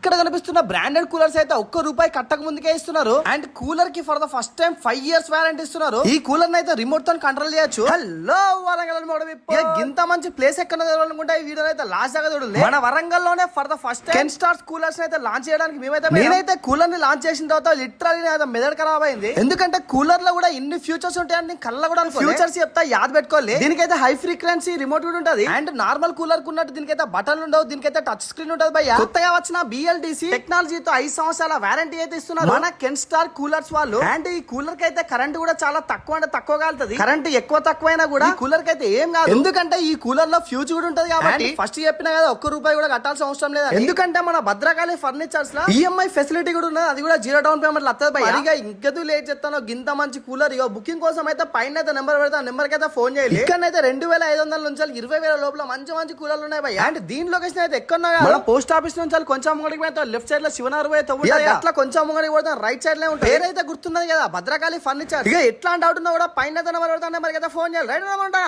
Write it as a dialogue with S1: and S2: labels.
S1: ఇక్కడ కనిపిస్తున్న branded coolers అయితే ₹1 కట్టక ముందుకే ఇస్తున్నారు. అండ్ కూలర్ కి for the first time 5 years warranty ఇస్తున్నారు. ఈ కూలర్ అయితే రిమోట్ తో కంట్రోల్ చేయొచ్చు. హలో వరంగల్ ఇంత మంచి ప్లేస్ ఎక్కడ అనుకుంటే ఈ వీడియో అయితే లాస్ట్ దాకా చూడండి. మన వరంగల్ లోనే for the first time Kenstar's coolers అయితే లాంచ్ చేయడానికి నేనైతే కూలర్ ని లాంచ్ చేసిన తర్వాత లిటరల్లీ మెదడు ఖరాబ్ అయింది. ఎందుకంటే కూలర్ లో కూడా ఇన్ని ఫ్యూచర్స్ ఉంటాయని కళ్ళ కూడా ఫ్యూచర్స్ చెప్తా యాద్ పెట్టుకోవాలి. దీనికైతే హై ఫ్రీక్వెన్సీ రిమోట్ కూడా ఉంటుంది. అండ్ నార్మల్ కూలర్ కు ఉన్నట్టు దీనికైతే బటన్ ఉండవు. దీనికైతే టచ్ స్క్రీన్ ఉంటుంది భయ్య. కొత్తగా వచ్చిన BLDC టెక్నాలజీతో 5 సంవత్సరాల వారంటీ అయితే ఇస్తున్నారు మన కెన్స్టార్ కూలర్స్ వాళ్ళు. అండ్ ఈ కూలర్ కి అయితే కరెంట్ కూడా చాలా తక్కువ అంటే తక్కువ కాలుతుంది. కరెంట్ ఎక్కువ తక్కువైనా కూడా ఈ కూలర్ కి అయితే ఏం కాదు. ఎందుకంటే ఈ కూలర్ లో ఫ్యూజ్ కూడా ఉంటుంది కాబట్టి ఫస్ట్ చెప్పిన కదా ₹1 కూడా కట్టాల్సిన అవసరం లేదు. ఎందుకంటే మన భద్రకాళి ఫర్నిచర్స్ లో EMI ఫెసిలిటీ కూడా ఉన్నది. అది కూడా 0 down payment వస్తుంది భయ్య. ఇక ఇంకదు లేట్ చెప్తాను గింత మంచి కూలర్. ఇక బుకింగ్ కోసం అయితే పైన అయితే నెంబర్ పెడతా. నెంబర్ కి అయితే ఫోన్ చేయాలి. ఇక్కడైతే 2500 నుంచి 20,000 లోపల మంచి మంచి కూలర్లు ఉన్నాయి భయ్య. అండ్ దీని లొకేషన్ అయితే ఎక్కడ మన పోస్ట్ ఆఫీస్ నుంచి కొంచెం ముంగడికి పోతే లెఫ్ట్ సైడ్ లో శివనారు అట్లా కొంచెం ముంగడికి పోతే రైట్ సైడ్ లో ఉంటుంది. పేరైతే గుర్తున్నది కదా భద్రకాళి ఫర్నిచర్. ఇక ఎట్లా డౌట్ ఉన్నా కూడా పైన నెంబర్ పెడతా. నెంబర్ కి అయితే ఫోన్ చేయాలి. రైట్ ఉంటా.